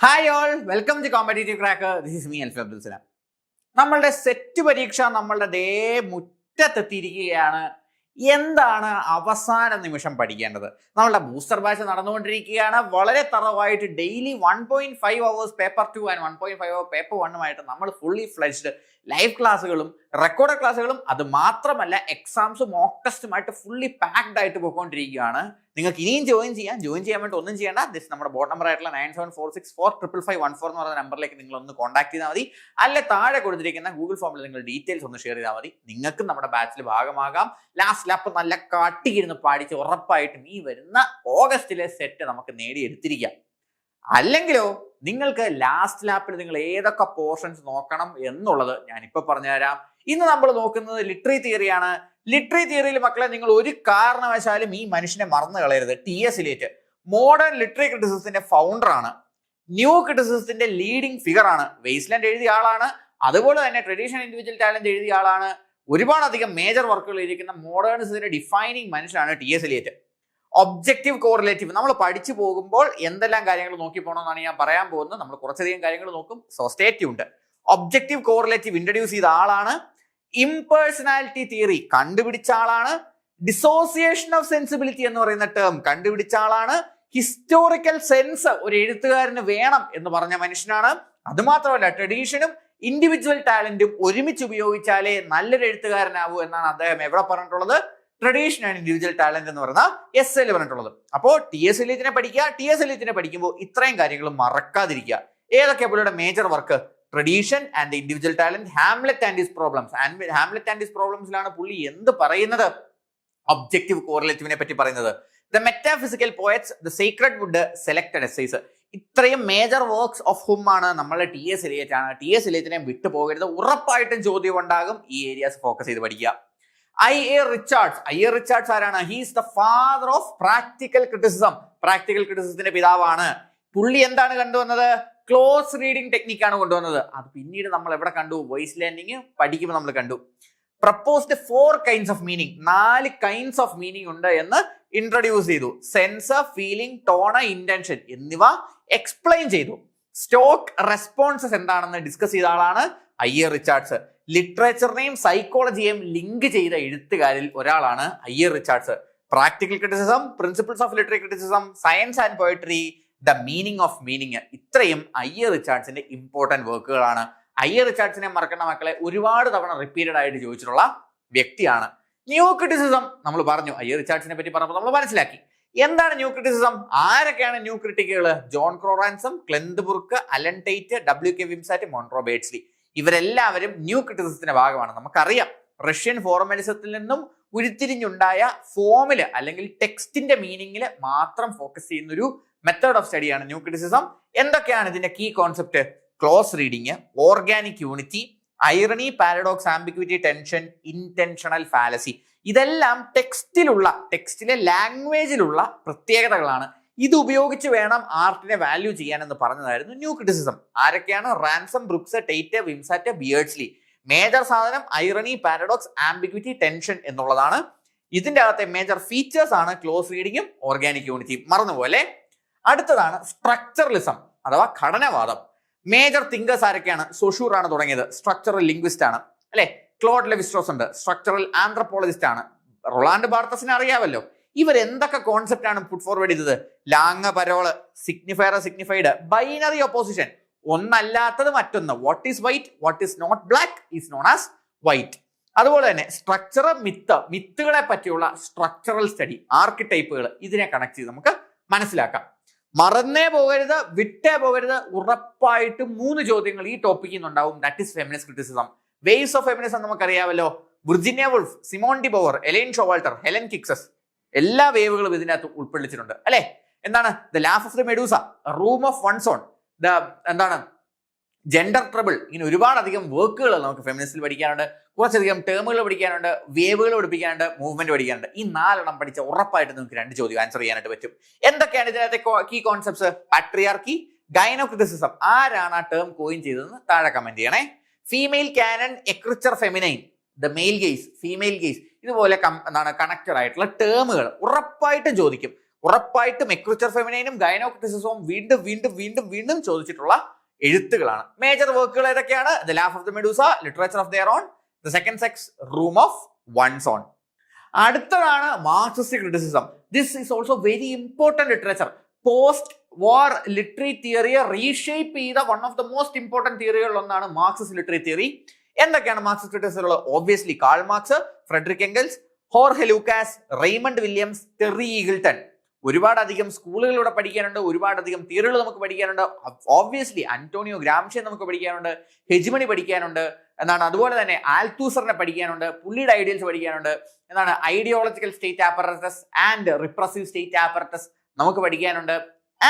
Hi all, welcome to competitive cracker. This is me Alfi Abdul Salam. നമ്മളുടെ SET പരീക്ഷ നമ്മളുടെ മുറ്റത്തെത്തിയിരിക്കുകയാണ്. എന്താണ് അവസാന നിമിഷം പഠിക്കേണ്ടത്? നമ്മളുടെ ബൂസ്റ്റർ ബാച്ച് നടന്നുകൊണ്ടിരിക്കുകയാണ്. വളരെ തറവായിട്ട് daily 1.5 hours paper 2 and 1.5 hour paper 1 നമ്മൾ ഫുള്ളി ഫ്ലെജ്ഡ് ലൈവ് ക്ലാസ്സുകളും റെക്കോർഡ് ക്ലാസ്സുകളും അത് മാത്രമല്ല എക്സാംസും മോക്ക് ടെസ്റ്റുമായിട്ട് ഫുള്ളി പാക്ഡ് ആയിട്ട് പോയിക്കൊണ്ടിരിക്കുകയാണ്. നിങ്ങൾക്ക് ഇനിയും ജോയിൻ ചെയ്യാൻ വേണ്ടി ഒന്നും ചെയ്യേണ്ട. ദിസ് നമ്മുടെ ബോർഡ് നമ്പർ ആയിട്ടുള്ള 9746455514 എന്ന് പറയുന്ന നമ്പറിലേക്ക് നിങ്ങൾ ഒന്ന് കോൺടാക്ട് ചെയ്താൽ മതി. അല്ലെ താഴെ കൊടുത്തിരിക്കുന്ന ഗൂഗിൾ ഫോമിൽ നിങ്ങൾ ഡീറ്റെയിൽസ് ഒന്ന് ഷെയർ ചെയ്താൽ മതി. നിങ്ങൾക്ക് നമ്മുടെ ബാച്ചിൽ ഭാഗമാകാം. ലാസ്റ്റ് ലാപ്പ് നല്ല കാട്ടിയിരുന്ന് പാടിച്ച് ഉറപ്പായിട്ടും ഈ വരുന്ന ഓഗസ്റ്റിലെ സെറ്റ് നമുക്ക് നേടിയെടുത്തിരിക്കാം. അല്ലെങ്കിലോ നിങ്ങൾക്ക് ലാസ്റ്റ് ലാപ്പിൽ നിങ്ങൾ ഏതൊക്കെ പോർഷൻസ് നോക്കണം എന്നുള്ളത് ഞാനിപ്പോൾ പറഞ്ഞുതരാം. ഇന്ന് നമ്മൾ നോക്കുന്നത് ലിറ്ററി തിയറിയാണ്. ലിറ്ററി തിയറിയിൽ മക്കളെ നിങ്ങൾ ഒരു കാരണവശാലും ഈ മനുഷ്യനെ മറന്നു കളയരുത്. ടി.എസ്. ഇലിയറ്റ് മോഡേൺ ലിറ്ററി ക്രിറ്റിസിസത്തിന്റെ ഫൗണ്ടർ ആണ്. ന്യൂ ക്രിറ്റിസിസത്തിന്റെ ലീഡിംഗ് ഫിഗർ ആണ്. വെയ്സ്ലാൻഡ് എഴുതിയ ആളാണ്. അതുപോലെ തന്നെ ട്രഡീഷണൽ ഇൻഡിവിജ്വൽ ടാലന്റ് എഴുതിയ ആളാണ്. ഒരുപാടധികം മേജർ വർക്കുകൾ ഇരിക്കുന്ന മോഡേണിസത്തിന്റെ ഡിഫൈനിങ് മനുഷ്യനാണ് ടി.എസ്. ഇലിയറ്റ്. ഒബ്ജക്റ്റീവ് കോറിലേറ്റീവ് നമ്മൾ പഠിച്ചു പോകുമ്പോൾ എന്തെല്ലാം കാര്യങ്ങൾ നോക്കി പോകണമെന്നാണ് ഞാൻ പറയാൻ പോകുന്നത്. നമ്മൾ കുറച്ചധികം കാര്യങ്ങൾ നോക്കും. So stay tuned. Objective correlative introduce ചെയ്ത ആളാണ്. ഇംപേഴ്സണാലിറ്റി തിയറി കണ്ടുപിടിച്ച ആളാണ്. ഡിസോസിയേഷൻ ഓഫ് സെൻസിബിലിറ്റി എന്ന് പറയുന്ന ടേം കണ്ടുപിടിച്ച ആളാണ്. ഹിസ്റ്റോറിക്കൽ സെൻസ് ഒരു എഴുത്തുകാരന് വേണം എന്ന് പറഞ്ഞ മനുഷ്യനാണ്. അതുമാത്രമല്ല ട്രഡീഷനും ഇൻഡിവിജ്വൽ ടാലന്റും ഒരുമിച്ച് ഉപയോഗിച്ചാലേ നല്ലൊരു എഴുത്തുകാരനാവൂ എന്നാണ് അദ്ദേഹം എവിടെ പറഞ്ഞിട്ടുള്ളത്? ട്രഡീഷൻ ആൻഡ് ഇൻഡിവിജ്വൽ ടാലന്റ് എന്ന് പറയുന്ന എസ്സേയിൽ പറഞ്ഞിട്ടുള്ളത്. അപ്പോൾ ടി.എസ്. ഇലിയറ്റിനെ പഠിക്കുക. ടി.എസ്. ഇലിയറ്റിനെ പഠിക്കുമ്പോൾ ഇത്രയും കാര്യങ്ങൾ മറക്കാതിരിക്കുക. ഏതൊക്കെ പുള്ളിയുടെ major work? Tradition and individual talent, Hamlet and his problems. Hamlet and his പ്രോബ്ലംസിലാണ് പുള്ളി എന്ത് പറയുന്നത്? ഒബ്ജക്റ്റീവ് കോറിലേറ്റീവിനെ പറ്റി പറയുന്നത്. The metaphysical poets, the sacred wood, selected essays. ഇത്രയും മേജർ വർക്ക്സ് ഓഫ് ഹും ആണ് നമ്മളുടെ ടി.എസ്. ഇലിയറ്റ് ആണ്. ടി.എസ്. ഇലിയറ്റിനെ വിട്ടു പോകരുത്. ഉറപ്പായിട്ടും ചോദ്യം ഉണ്ടാകും. ഈ ഏരിയാസ് ഫോക്കസ് ചെയ്ത് പഠിക്കുക. ഐ.എ. റിച്ചാർഡ്സ് ആരാണ്? He's the father of practical criticism. Practical ക്രിറ്റിസിസത്തിന്റെ പിതാവാണ്. പുള്ളി എന്താണ് കണ്ടുവന്നത്? ക്ലോസ് റീഡിംഗ് ടെക്നിക്കാണ് കൊണ്ടുവന്നത്. അത് പിന്നീട് നമ്മൾ എവിടെ കണ്ടു? വോയിസ്ലാൻഡിങ് പഠിക്കുമ്പോൾ നമ്മൾ കണ്ടു. Proposed 4 kinds of meaning. 4 kinds of meaning ഉണ്ട് എന്ന് ഇൻട്രൊഡ്യൂസ് ചെയ്തു. സെൻസ്, ഫീലിംഗ്, ടോൺ, ഇന്റൻഷൻ എന്നിവ എക്സ്പ്ലെയിൻ ചെയ്തു. സ്റ്റോക്ക് റെസ്പോൺസസ് എന്താണെന്ന് ഡിസ്കസ് ചെയ്ത ആളാണ് ഐ.എ. റിച്ചാർഡ്സ്. ലിറ്ററേച്ചറിനെയും സൈക്കോളജിയെയും ലിങ്ക് ചെയ്ത എഴുത്തുകാരിൽ ഒരാളാണ് I A. Richards. Practical criticism, principles of literary criticism, science and poetry, the meaning of meaning. ഇത്രയും ഐ.എ. റിച്ചാർഡ്സിന്റെ ഇമ്പോർട്ടന്റ് വർക്കുകളാണ്. ഐ.എ. റിച്ചാർഡ്സിനെ മറക്കേണ്ട മക്കളെ. ഒരുപാട് തവണ റിപ്പീറ്റഡ് ആയിട്ട് ചോദിച്ചിട്ടുള്ള വ്യക്തിയാണ്. ന്യൂ ക്രിറ്റിസിസം നമ്മൾ പറഞ്ഞു. ഐ.എ. റിച്ചാർഡ്സിനെ പറ്റി പറഞ്ഞപ്പോൾ നമ്മൾ മനസ്സിലാക്കി എന്താണ് ന്യൂ ക്രിറ്റിസിസം. ആരൊക്കെയാണ് ന്യൂ ക്രിട്ടിക്കുകൾ? John Crowe Ransom, Cleanth Brooks, Allen Tate, W.K. Wimsatt, Monroe Beardsley. ഇവരെല്ലാവരും ന്യൂ ക്രിറ്റിസിസത്തിന്റെ ഭാഗമാണ്. നമുക്കറിയാം റഷ്യൻ ഫോർമലിസത്തിൽ നിന്നും ഉരുത്തിരിഞ്ഞുണ്ടായ ഫോമില് അല്ലെങ്കിൽ ടെക്സ്റ്റിന്റെ മീനിങ്ങില് മാത്രം ഫോക്കസ് ചെയ്യുന്ന ഒരു മെത്തേഡ് ഓഫ് സ്റ്റഡിയാണ് ന്യൂ ക്രിറ്റിസിസം. എന്തൊക്കെയാണ് ഇതിന്റെ key concept? Close reading, organic unity, irony, paradox, ambiguity, tension, intentional fallacy. ഇതെല്ലാം ടെക്സ്റ്റിലെ ലാംഗ്വേജിലുള്ള പ്രത്യേകതകളാണ്. ഇത് ഉപയോഗിച്ച് വേണം ആർട്ടിനെ വാല്യൂ ചെയ്യാനെന്ന് പറഞ്ഞതായിരുന്നു ന്യൂ ക്രിറ്റിസിസം. ആരൊക്കെയാണ്? Ransom, Brooks, Tate, Wimsatt, Beardsley. Major സാധനം ഐറണി, പാരഡോക്സ്, ആംബിഗ്വിറ്റി, ടെൻഷൻ എന്നുള്ളതാണ്. ഇതിന്റെ അകത്തെ മേജർ ഫീച്ചേഴ്സ് ആണ് ക്ലോസ് റീഡിങ്ങും ഓർഗാനിക് യൂണിറ്റിയും. മറന്നുപോലെ. അടുത്തതാണ് സ്ട്രക്ചറലിസം അഥവാ ഘടനവാദം. മേജർ തിങ്കേഴ്സ് ആരൊക്കെയാണ്? സൊഷൂർ ആണ് തുടങ്ങിയത്. സ്ട്രക്ചറൽ ലിംഗ്വിസ്റ്റ് ആണ് അല്ലെ. ക്ലോഡ് ലെവിസ്ട്രോസ് ഉണ്ട്, സ്ട്രക്ചറൽ ആന്ത്രപ്പോളജിസ്റ്റ് ആണ്. റൊളാൻഡ് ബാർത്തസിനെ അറിയാമല്ലോ. ഇവർ എന്തൊക്കെ കോൺസെപ്റ്റ് ആണ് പുട്ട് ഫോർവേഡ് ചെയ്തത്? Langue, parole, signifier, signified, binary opposition, ഒന്നല്ലാത്തത് മറ്റൊന്ന്. What is white, what is not black is non as white. അതുപോലെ തന്നെ സ്ട്രക്ചർ, മിത്തുകളെ പറ്റിയുള്ള സ്ട്രക്ചറൽ സ്റ്റഡി, ആർക്കിടൈപ്പുകൾ, ഇതിനെ കണക്ട് ചെയ്ത് നമുക്ക് മനസ്സിലാക്കാം. മറന്നേ പോകരുത്, വിട്ടേ പോകരുത്. ഉറപ്പായിട്ടും 3 ചോദ്യങ്ങൾ ഈ ടോപ്പിക്കിൽ നിന്നുണ്ടാവും. That is feminist criticism. Waves of feminism നമുക്കറിയാമല്ലോ. Virginia Woolf, Simone de Beauvoir, Elaine Showalter, Helene Cixous. എല്ലാ വേവുകളും ഇതിനകത്ത് ഉൾപ്പെടുത്തിയിട്ടുണ്ട് അല്ലെ. എന്താണ്? The laugh of the Medusa, room of one's own, എന്താണ് ജെൻഡർ ട്രബിൾ. ഇങ്ങനെ ഒരുപാടധികം വർക്കുകൾ നമുക്ക് ഫെമിനിസ്റ്റിൽ പഠിക്കാനുണ്ട്. കുറച്ചധികം ടേമുകൾ പഠിക്കാനുണ്ട്, വേവുകൾ പഠിപ്പിക്കാനുണ്ട്, മൂവ്മെന്റ് പഠിക്കാനുണ്ട്. ഈ 4 പഠിച്ച ഉറപ്പായിട്ട് നിങ്ങൾക്ക് 2 ചോദ്യം ആൻസർ ചെയ്യാനായിട്ട് പറ്റും. എന്തൊക്കെയാണ് ഇതിനകത്തെ കീ കോൺസെപ്റ്റ്സ്? പാട്രിയാർക്കി, ഗൈനോക്രിറ്റിസിസം. ആരാണ് ആ ടേം കോയിൻ ചെയ്തതെന്ന് താഴെ കമന്റ് ചെയ്യണേ. Female canon, ecriture feminine, the male gaze, female gaze. ഇതുപോലെ കണക്റ്റഡ് ആയിട്ടുള്ള ടേമുകൾ ഉറപ്പായിട്ടും ചോദിക്കും. ഉറപ്പായിട്ടും എക്രിച്ചർ ഫെമിനൈനും ഗൈനോക്രിറ്റിസിസവും വീണ്ടും വീണ്ടും വീണ്ടും വീണ്ടും ചോദിച്ചിട്ടുള്ള എഴുത്തുകളാണ്. മേജർ വർക്കുകൾ ഏതൊക്കെയാണ്? The laugh of the Medusa, literature of their own, the second sex, room of one's own. അടുത്തതാണ് Marxist criticism. This is also very important literature. Post war literary തിയറിയെ റീഷേപ്പ് ചെയ്ത one of the most important തിയറികളിൽ ഒന്നാണ് Marxist literary theory. എന്തൊക്കെയാണ് Marxist criticism? Obviously Karl Marx, Friedrich Engels, ഹോർഹെ Lukacs, Raymond Williams, Terry Eagleton. ഒരുപാടധികം സ്കൂളുകളിലൂടെ പഠിക്കാനുണ്ട്, ഒരുപാടധികം തിയറികൾ നമുക്ക് പഠിക്കാനുണ്ട്. ഓബ്വിയസ്ലി അന്റോണിയോ ഗ്രാംഷിയെ നമുക്ക് പഠിക്കാനുണ്ട്, ഹെജിമണി പഠിക്കാനുണ്ട് എന്നാണ്. അതുപോലെ തന്നെ ആൽത്തൂസറിനെ പഠിക്കാനുണ്ട്, പുള്ളിയുടെ ഐഡിയൽസ് പഠിക്കാനുണ്ട് എന്നാണ്. Ideological state apparatus and repressive state apparatus നമുക്ക് പഠിക്കാനുണ്ട്.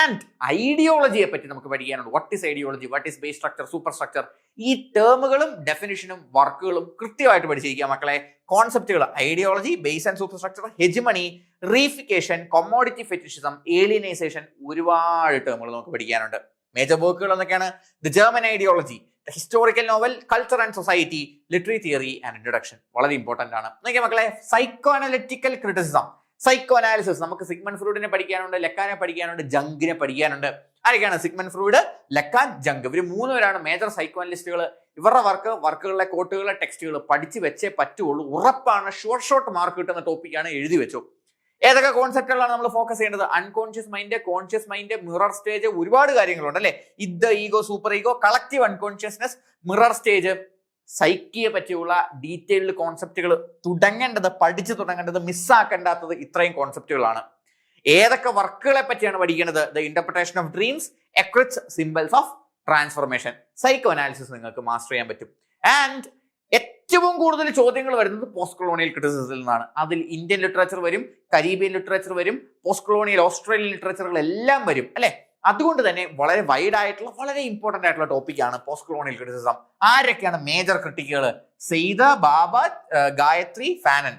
ആൻഡ് ഐഡിയോളജിയെ പറ്റി നമുക്ക് പഠിക്കാനുണ്ട്. What is ideology, what is base structure, superstructure. ഈ ടേമുകളും ഡെഫിനിഷനും വർക്കുകളും കൃത്യമായിട്ട് പഠിച്ചിരിക്കുക മക്കളെ. കോൺസെപ്റ്റുകൾ ideology, base and superstructure, hegemony, reification, commodity fetishism, alienation, ഒരുപാട് ടേമുകൾ നമുക്ക് പഠിക്കാനുണ്ട്. മേജർ വർക്കുകൾ എന്തൊക്കെയാണ്? The German ideology, the historical novel, culture and society, literary theory and introduction. വളരെ ഇമ്പോർട്ടന്റ് ആണ്. നോക്കിയ മക്കളെ, psycho analytical criticism, psycho analysis. നമുക്ക് സിഗ്മണ്ട് ഫ്രൂഡിനെ പഠിക്കാനുണ്ട്, ലെക്കാനെ പഠിക്കാനുണ്ട്, ജങ്കിനെ പഠിക്കാനുണ്ട്. ആരൊക്കെയാണ്? Sigmund Freud, Lacan, junk. ഇവർ മൂന്നുപേരാണ് മേജർ സൈക്കോ അനലിസ്റ്റുകൾ. ഇവരുടെ വർക്കുകളിലെ കോട്ടുകളിലെ ടെക്സ്റ്റുകൾ പഠിച്ച് വെച്ചേ പറ്റുള്ളൂ. ഉറപ്പാണ്. ഷോർട്ട് മാർക്ക് കിട്ടുന്ന ടോപ്പിക്കാണ്, എഴുതി വെച്ചു. ഏതൊക്കെ കോൺസെപ്റ്റുകളാണ് നമ്മൾ ഫോക്കസ് ചെയ്യേണ്ടത്? Unconscious mind, conscious mind, mirror stage, ഒരുപാട് കാര്യങ്ങളുണ്ട് അല്ലെ. ഇത് ego, superego, collective unconsciousness, mirror stage. സൈക്കിയെ പറ്റിയുള്ള ഡീറ്റെയിൽഡ് കോൺസെപ്റ്റുകൾ പഠിച്ചു തുടങ്ങേണ്ടത്, മിസ്സാക്കേണ്ടാത്തത് ഇത്രയും കോൺസെപ്റ്റുകളാണ്. ഏതൊക്കെ വർക്കുകളെ പറ്റിയാണ് പഠിക്കേണ്ടത്? The interpretation of dreams, ecrits symbols of transformation. Psychoanalysis നിങ്ങൾക്ക് മാസ്റ്റർ ചെയ്യാൻ പറ്റും. ആൻഡ് ഏറ്റവും കൂടുതൽ ചോദ്യങ്ങൾ വരുന്നത് പോസ്റ്റ് കൊളോണിയൽ ക്രിറ്റിസിസത്തിൽ നിന്നാണ്. അതിൽ ഇന്ത്യൻ ലിറ്ററേച്ചർ വരും, കരീബിയൻ ലിറ്ററേച്ചർ വരും, പോസ്റ്റ് കൊളോണിയൽ ഓസ്ട്രേലിയൻ ലിറ്ററേച്ചറുകൾ എല്ലാം വരും അല്ലെ. അതുകൊണ്ട് തന്നെ വളരെ വൈഡ് ആയിട്ടുള്ള, വളരെ ഇമ്പോർട്ടന്റ് ആയിട്ടുള്ള ടോപ്പിക്കാണ് പോസ്റ്റ് കൊളോണിയൽ ക്രിറ്റിസിസം. ആരൊക്കെയാണ് മേജർ ക്രിട്ടിക്കുകൾ? Said, Bhabha, Gayatri, Fanon,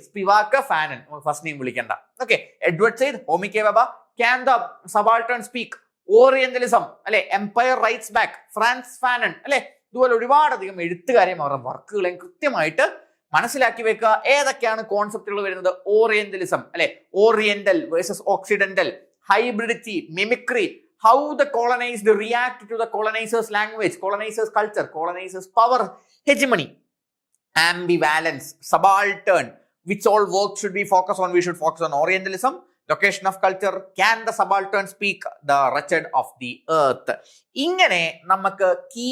Spivak, Fanon, first name വിളിക്കണ്ട. Okay. Edward Said, Homi K Bhabha, can the subaltern speak, orientalism അല്ലെ, empire writes back, Frantz Fanon അല്ലെ. ഇതുപോലെ ഒരുപാടധികം എഴുത്തുകാരെയും അവരുടെ വർക്കുകളെയും കൃത്യമായിട്ട് മനസ്സിലാക്കി വെക്കുക. ഏതൊക്കെയാണ് കോൺസെപ്റ്റുകൾ വരുന്നത്? ഓറിയന്റലിസം അല്ലെ, oriental versus occidental, hybridity, mimicry, how the colonized react to the colonizer's language, colonizer's culture, colonizer's power, hegemony, ambivalence, subaltern, which all work should be focused on? We should focus on Orientalism. Location of culture, can the subaltern speak, the wretched of the earth. ഇങ്ങനെ നമുക്ക് key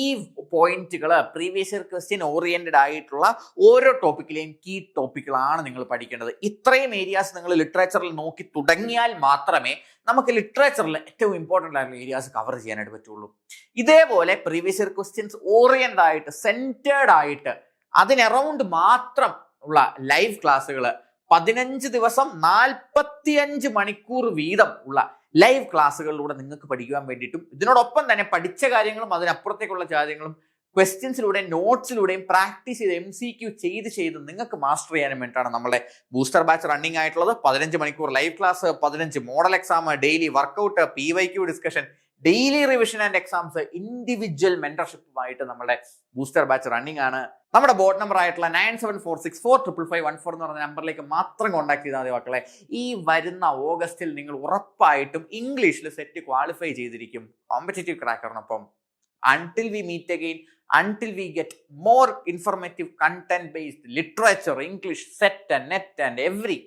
പോയിന്റുകൾ, previous year question oriented ആയിട്ടുള്ള ഓരോ ടോപ്പിക്കിലെയും key ടോപ്പിക്കുകളാണ് നിങ്ങൾ പഠിക്കേണ്ടത്. ഇത്രയും areas നിങ്ങൾ ലിറ്ററേച്ചറിൽ നോക്കി തുടങ്ങിയാൽ മാത്രമേ നമുക്ക് ലിറ്ററേച്ചറിൽ ഏറ്റവും ഇമ്പോർട്ടൻ്റ് ആയിട്ടുള്ള ഏരിയാസ് കവർ ചെയ്യാനായിട്ട് പറ്റുള്ളൂ. ഇതേപോലെ പ്രീവിയസ് ഇയർ ക്വസ്റ്റ്യൻസ് ഓറിയന്റഡ് ആയിട്ട്, സെന്റേർഡ് ആയിട്ട്, അതിന് അറൗണ്ട് മാത്രം ഉള്ള ലൈവ് ക്ലാസ്സുകൾ 15 ദിവസം 45 മണിക്കൂർ വീതം ഉള്ള ലൈവ് ക്ലാസ്സുകളിലൂടെ നിങ്ങൾക്ക് പഠിക്കുവാൻ വേണ്ടിയിട്ടും, ഇതിനോടൊപ്പം തന്നെ പഠിച്ച കാര്യങ്ങളും അതിനപ്പുറത്തേക്കുള്ള കാര്യങ്ങളും ക്വസ്റ്റ്യൻസിലൂടെയും നോട്ട്സിലൂടെയും പ്രാക്ടീസ് ചെയ്ത് MCQ ചെയ്ത് നിങ്ങൾക്ക് മാസ്റ്റർ ചെയ്യാനും വേണ്ടിയിട്ടാണ് നമ്മുടെ ബൂസ്റ്റർ ബാച്ച് റണ്ണിങ് ആയിട്ടുള്ളത്. 15 മണിക്കൂർ live class, 15 model exam, daily workout, PYQ discussion, daily revision and exams, individual മെന്റർഷിപ്പുമായിട്ട് നമ്മുടെ ബൂസ്റ്റർ ബാച്ച് റണ്ണിങ് ആണ്. നമ്മുടെ ബോർഡ് നമ്പർ ആയിട്ടുള്ള 9746455514 എന്ന് പറഞ്ഞ നമ്പറിലേക്ക് മാത്രം കോൺടാക്ട് ചെയ്താൽ മതി മക്കളെ. ഈ വരുന്ന ഓഗസ്റ്റിൽ നിങ്ങൾ ഉറപ്പായിട്ടും ഇംഗ്ലീഷിൽ സെറ്റ് ക്വാളിഫൈ ചെയ്തിരിക്കും competitive ക്രാക്കറിനൊപ്പം. Until we meet again, until we get more informative content-based literature, English, set and net and every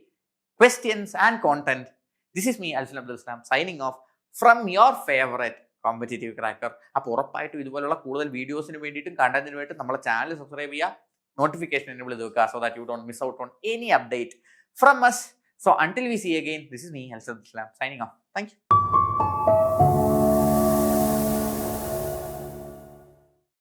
questions and content. This is me, Alfin Abdul Salam, signing off from your favorite competitive cracker. അപ്പോൾ ഉറപ്പായിട്ടും ഇതുപോലുള്ള കൂടുതൽ വീഡിയോസിന് വേണ്ടിയിട്ടും കണ്ടന്റിന് വേണ്ടിയിട്ട് നമ്മുടെ channel subscribe ചെയ്യുക, notification enable ചെയ്ത് വെക്കുക, so that you don't miss out on any update from us. So until we see again, this is me, Alfin Abdul Salam, signing off. Thank you.